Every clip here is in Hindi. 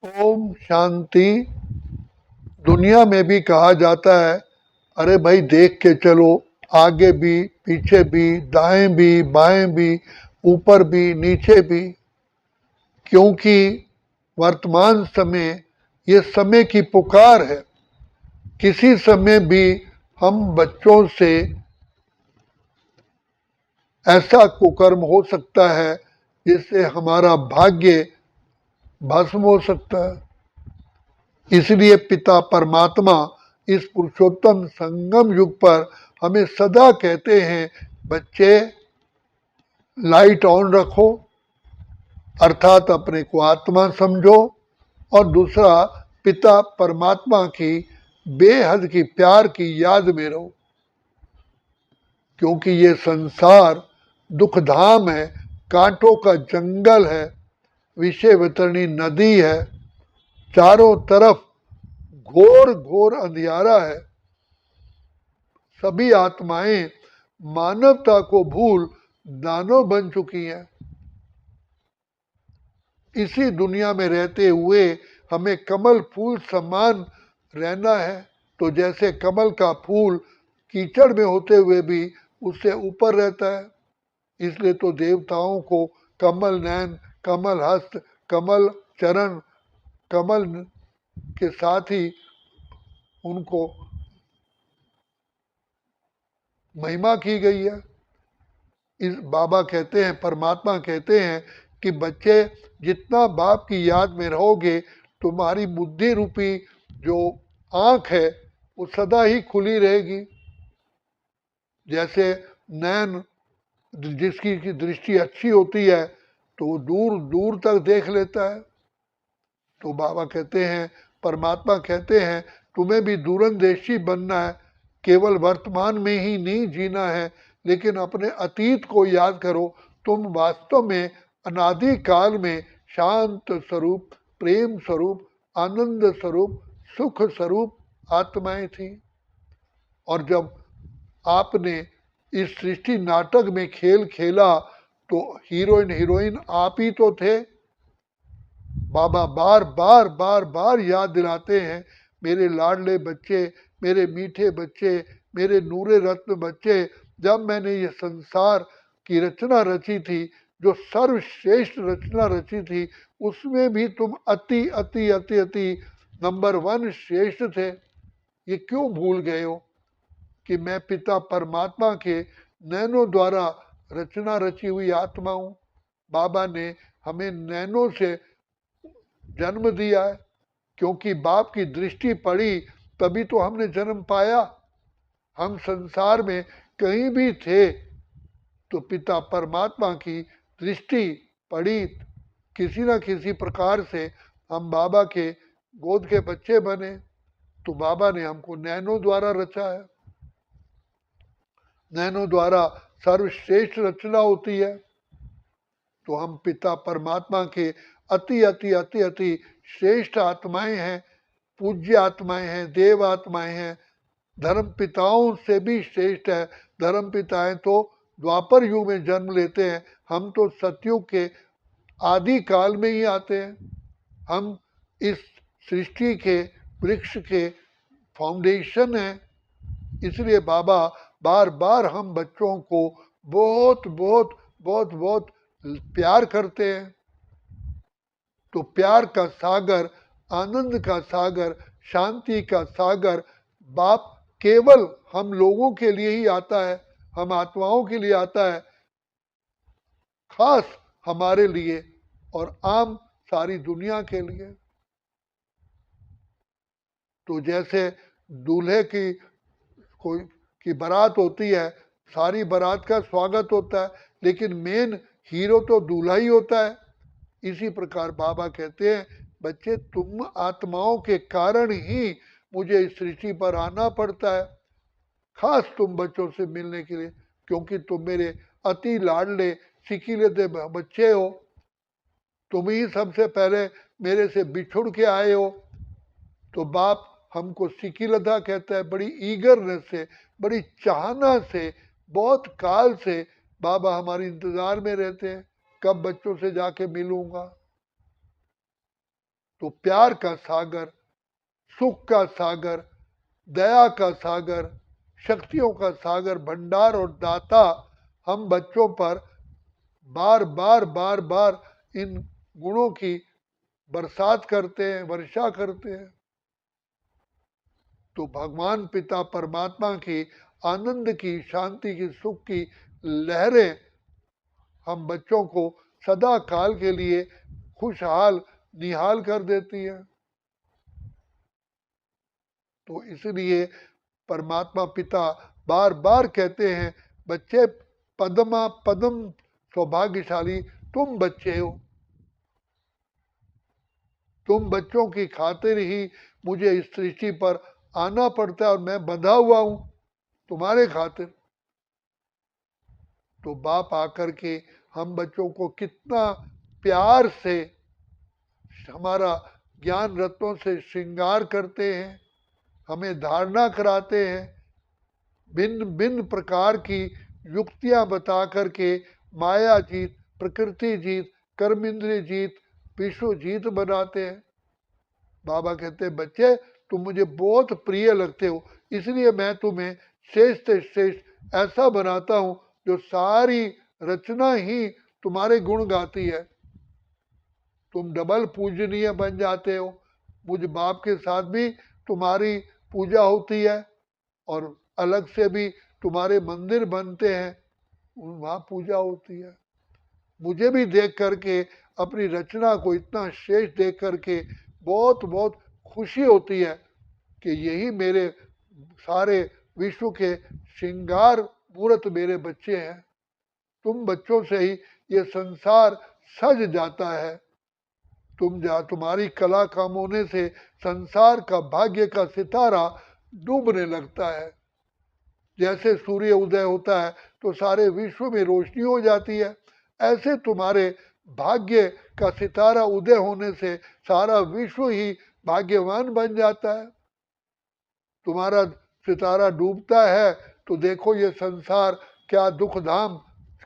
ओम शांति। दुनिया में भी कहा जाता है, अरे भाई देख के चलो, आगे भी पीछे भी, दाएं भी बाएं भी, ऊपर भी नीचे भी। क्योंकि वर्तमान समय ये समय की पुकार है। किसी समय भी हम बच्चों से ऐसा कुकर्म हो सकता है जिससे हमारा भाग्य भस्म हो सकता है। इसलिए पिता परमात्मा इस पुरुषोत्तम संगम युग पर हमें सदा कहते हैं, बच्चे लाइट ऑन रखो, अर्थात अपने को आत्मा समझो, और दूसरा पिता परमात्मा की बेहद की प्यार की याद में रहो। क्योंकि ये संसार दुखधाम है, कांटों का जंगल है, विषय वितरणी नदी है, चारों तरफ घोर घोर अंधियारा है। सभी आत्माएं मानवता को भूल दानव बन चुकी हैं। इसी दुनिया में रहते हुए हमें कमल फूल समान रहना है। तो जैसे कमल का फूल कीचड़ में होते हुए भी उससे ऊपर रहता है, इसलिए तो देवताओं को कमल नयन, कमल हस्त, कमल चरण, कमल के साथ ही उनको महिमा की गई है। इस बाबा कहते हैं, परमात्मा कहते हैं कि बच्चे जितना बाप की याद में रहोगे, तुम्हारी बुद्धि रूपी जो आंख है वो सदा ही खुली रहेगी। जैसे नयन, जिसकी की दृष्टि अच्छी होती है तो वो दूर दूर तक देख लेता है। तो बाबा कहते हैं, परमात्मा कहते हैं, तुम्हें भी दूरंदेशी बनना है। केवल वर्तमान में ही नहीं जीना है, लेकिन अपने अतीत को याद करो। तुम वास्तव में अनादि काल में शांत स्वरूप, प्रेम स्वरूप, आनंद स्वरूप, सुख स्वरूप आत्माएं थी। और जब आपने इस सृष्टि नाटक में खेल खेला तो हीरोइन हीरोइन आप ही तो थे। बाबा बार बार बार बार याद दिलाते हैं, मेरे लाडले बच्चे, मेरे मीठे बच्चे, मेरे नूरे रत्न बच्चे, जब मैंने ये संसार की रचना रची थी, जो सर्वश्रेष्ठ रचना रची थी, उसमें भी तुम अति अति अति अति नंबर 1 श्रेष्ठ थे। ये क्यों भूल गए हो कि मैं पिता परमात्मा के नैनों द्वारा रचना रची हुई आत्मा हूं। बाबा ने हमें नैनों से जन्म दिया है, क्योंकि बाप की दृष्टि पड़ी तभी तो हमने जन्म पाया। हम संसार में कहीं भी थे तो पिता परमात्मा की दृष्टि पड़ी, किसी न किसी प्रकार से हम बाबा के गोद के बच्चे बने। तो बाबा ने हमको नैनों द्वारा रचा है। नैनों द्वारा सर्वश्रेष्ठ रचना होती है। तो हम पिता परमात्मा के अति अति अति अति श्रेष्ठ आत्माएं हैं, पूज्य आत्माएं हैं, देव आत्माएं हैं। धर्म पिताओं से भी श्रेष्ठ है। धर्म पिताएं तो द्वापर युग में जन्म लेते हैं, हम तो सतयुग के आदि काल में ही आते हैं। हम इस सृष्टि के वृक्ष के फाउंडेशन हैं। इसलिए बाबा बार बार हम बच्चों को बहुत बहुत बहुत बहुत प्यार करते हैं। तो प्यार का सागर, आनंद का सागर, शांति का सागर बाप केवल हम लोगों के लिए ही आता है, हम आत्माओं के लिए आता है, खास हमारे लिए और आम सारी दुनिया के लिए। तो जैसे दूल्हे की कोई की बारात होती है, सारी बारात का स्वागत होता है, लेकिन मेन हीरो तो दूल्हा ही होता है। इसी प्रकार बाबा कहते हैं, बच्चे तुम आत्माओं के कारण ही मुझे इस सृष्टि पर आना पड़ता है, खास तुम बच्चों से मिलने के लिए, क्योंकि तुम मेरे अति लाडले सिकीले बच्चे हो। तुम ही सबसे पहले मेरे से बिछुड़ के आए हो। तो बाप हमको सिकीलता कहता है, बड़ी ईगरनेस से, बड़ी चाहना से, बहुत काल से बाबा हमारे इंतजार में रहते हैं, कब बच्चों से जाके मिलूंगा। तो प्यार का सागर, सुख का सागर, दया का सागर, शक्तियों का सागर, भंडार और दाता हम बच्चों पर बार बार बार बार इन गुणों की बरसात करते हैं, वर्षा करते हैं। तो भगवान पिता परमात्मा की आनंद की, शांति की, सुख की लहरें हम बच्चों को सदा काल के लिए खुशहाल निहाल कर देती है। तो इसलिए परमात्मा पिता बार बार कहते हैं, बच्चे पद्मा पद्म सौभाग्यशाली तुम बच्चे हो, तुम बच्चों की खातिर ही मुझे इस सृष्टि पर आना पड़ता है और मैं बंधा हुआ हूं तुम्हारे खातिर। तो बाप आकर के हम बच्चों को कितना प्यार से हमारा ज्ञान रत्नों से श्रृंगार करते हैं, हमें धारणा कराते हैं, भिन्न भिन्न प्रकार की युक्तियां बता करके माया जीत, प्रकृति जीत, कर्म इंद्रिय जीत, विश्व जीत बनाते हैं। बाबा कहते हैं, बच्चे तुम मुझे बहुत प्रिय लगते हो, इसलिए मैं तुम्हें श्रेष्ठ से श्रेष्ठ ऐसा बनाता हूं जो सारी रचना ही तुम्हारे गुण गाती है। तुम डबल पूजनीय बन जाते हो, मुझ बाप के साथ भी तुम्हारी पूजा होती है और अलग से भी तुम्हारे मंदिर बनते हैं, वहाँ पूजा होती है। मुझे भी देख करके, अपनी रचना को इतना श्रेष्ठ देख करके बहुत बहुत खुशी होती है कि यही मेरे सारे विश्व के श्रृंगार मूर्त मेरे बच्चे हैं। तुम बच्चों से ही ये संसार सज जाता है। तुम्हारी कला काम होने से संसार का भाग्य का सितारा डूबने लगता है। जैसे सूर्य उदय होता है तो सारे विश्व में रोशनी हो जाती है, ऐसे तुम्हारे भाग्य का सितारा उदय होने से सारा विश्व ही भाग्यवान बन जाता है। तुम्हारा सितारा डूबता है तो देखो ये संसार क्या दुखधाम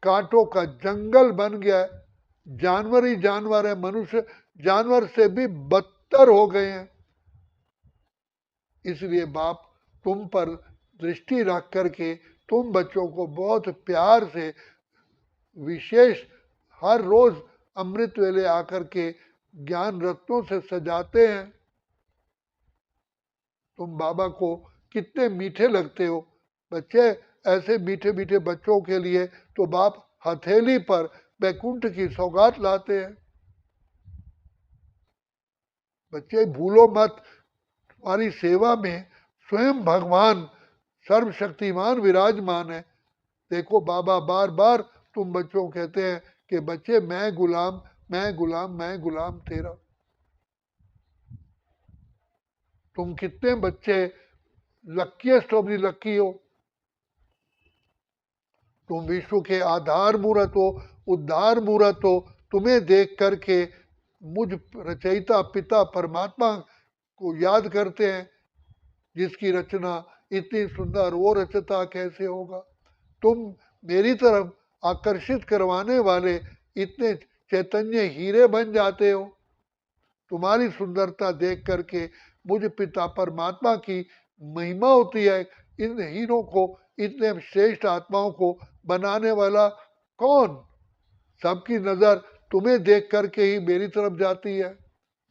कांटों का जंगल बन गया है। जानवर ही जानवर है, मनुष्य जानवर से भी बदतर हो गए हैं। इसलिए बाप तुम पर दृष्टि रख करके तुम बच्चों को बहुत प्यार से विशेष हर रोज अमृत वेले आकर के ज्ञान रत्नों से सजाते हैं। तुम बाबा को कितने मीठे लगते हो बच्चे। ऐसे मीठे मीठे बच्चों के लिए तो बाप हथेली पर बैकुंठ की सौगात लाते हैं। बच्चे भूलो मत, तुम्हारी सेवा में स्वयं भगवान सर्वशक्तिमान विराजमान है। देखो बाबा बार बार तुम बच्चों को कहते हैं कि बच्चे मैं गुलाम, मैं गुलाम, मैं गुलाम तेरा। तुम कितने बच्चे लक्कीएस्ट ऑफ द लक्की हो। तुम विश्व के आधार मूर्त हो, उद्धार मूर्त हो। तुम्हें देख करके मुझ रचयिता पिता परमात्मा को याद करते हैं, जिसकी रचना इतनी सुंदर, वो रचता कैसे होगा। तुम मेरी तरफ आकर्षित करवाने वाले इतने चैतन्य हीरे बन जाते हो। तुम्हारी सुंदरता देख करके मुझ पिता परमात्मा की महिमा होती है। इन हीरों को, इतने श्रेष्ठ आत्माओं को बनाने वाला कौन। सबकी नजर तुम्हें देख करके ही मेरी तरफ जाती है।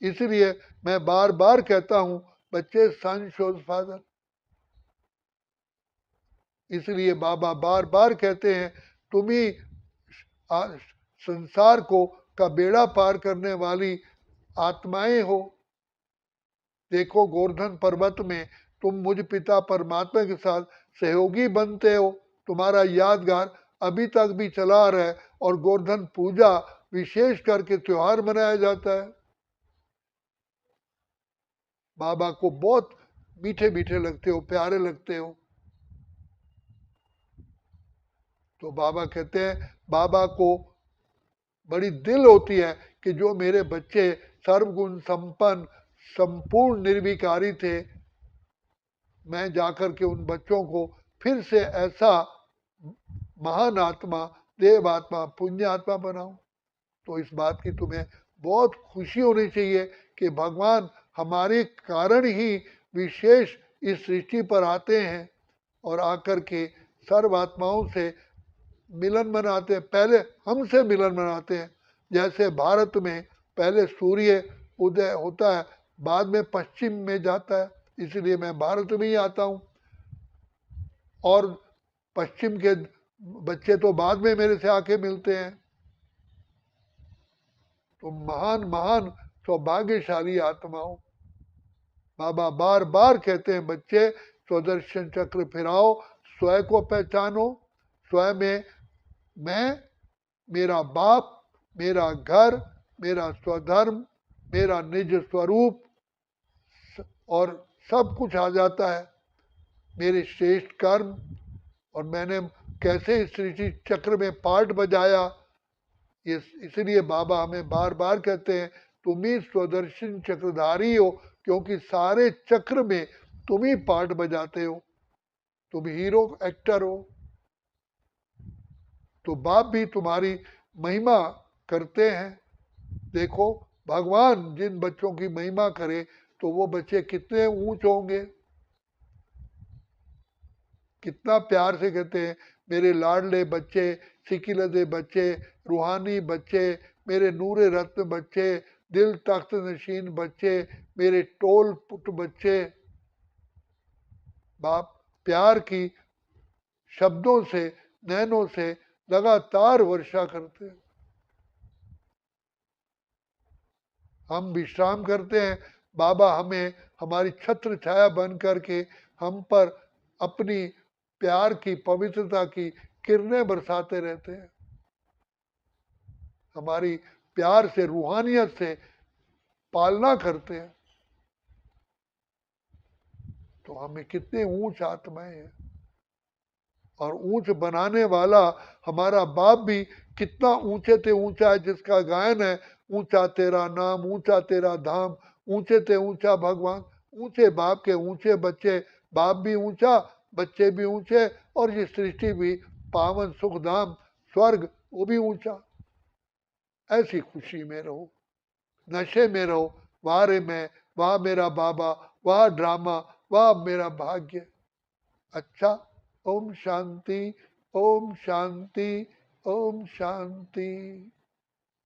इसलिए मैं बार बार कहता हूं, बच्चे सन शोज फादर। इसलिए बाबा बार बार कहते हैं, तुम ही संसार को का बेड़ा पार करने वाली आत्माएं हो। देखो गोवर्धन पर्वत में तुम मुझ पिता परमात्मा के साथ सहयोगी बनते हो। तुम्हारा यादगार अभी तक भी चला आ रहा है और गोवर्धन पूजा विशेष करके त्योहार मनाया जाता है। बाबा को बहुत मीठे मीठे लगते हो, प्यारे लगते हो। तो बाबा कहते हैं, बाबा को बड़ी दिल होती है कि जो मेरे बच्चे सर्वगुण संपन्न संपूर्ण निर्विकारी थे, मैं जाकर के उन बच्चों को फिर से ऐसा महान आत्मा, देव आत्मा, पुण्य आत्मा बनाऊं। तो इस बात की तुम्हें बहुत खुशी होनी चाहिए कि भगवान हमारे कारण ही विशेष इस सृष्टि पर आते हैं और आकर के सर्व आत्माओं से मिलन मनाते हैं। पहले हमसे मिलन मनाते हैं। जैसे भारत में पहले सूर्य उदय होता है, बाद में पश्चिम में जाता है, इसलिए मैं भारत में ही आता हूँ। और पश्चिम के बच्चे तो बाद में मेरे से आके मिलते हैं। तो महान महान सौभाग्यशाली आत्माओं, बाबा बार बार कहते हैं बच्चे स्वदर्शन चक्र फिराओ, स्वयं को पहचानो। स्वयं में मैं, मेरा बाप, मेरा घर, मेरा स्वधर्म, मेरा निज स्वरूप और सब कुछ आ जाता है, मेरे श्रेष्ठ कर्म और मैंने कैसे इस सृष्टि चक्र में पार्ट बजाया। इसलिए बाबा हमें बार बार कहते हैं तुम ही स्वदर्शन चक्रधारी हो, क्योंकि सारे चक्र में तुम ही पार्ट बजाते हो, तुम हीरो एक्टर हो। तो बाप भी तुम्हारी महिमा करते हैं। देखो भगवान जिन बच्चों की महिमा करे तो वो बच्चे कितने ऊंच होंगे। कितना प्यार से कहते हैं मेरे लाडले बच्चे, सिकिलदे बच्चे, रूहानी बच्चे, मेरे नूरे रत्न बच्चे, दिल तख्त नशीन बच्चे, मेरे टोल पुट बच्चे। बाप प्यार की शब्दों से, नैनों से लगातार वर्षा करते हैं। हम विश्राम करते हैं, बाबा हमें हमारी छत्र छाया बन करके हम पर अपनी प्यार की पवित्रता की किरणें बरसाते रहते हैं। हमारी प्यार से, रूहानियत से पालना करते हैं। तो हमें कितने ऊंच आत्माएं हैं। और ऊंच बनाने वाला हमारा बाप भी कितना ऊंचे ते ऊंचा है, जिसका गायन है ऊंचा तेरा नाम, ऊंचा तेरा धाम, ऊंचे ते ऊंचा भगवान। ऊंचे बाप के ऊंचे बच्चे, बाप भी ऊंचा, बच्चे भी ऊंचे, और ये सृष्टि भी पावन सुख धाम स्वर्ग वो भी ऊंचा। ऐसी खुशी में रहो, नशे में रहो, वाह रे मैं, वाह मेरा बाबा, वाह ड्रामा, वाह मेरा भाग्य। अच्छा, ओम शांति, ओम शांति, ओम शांति।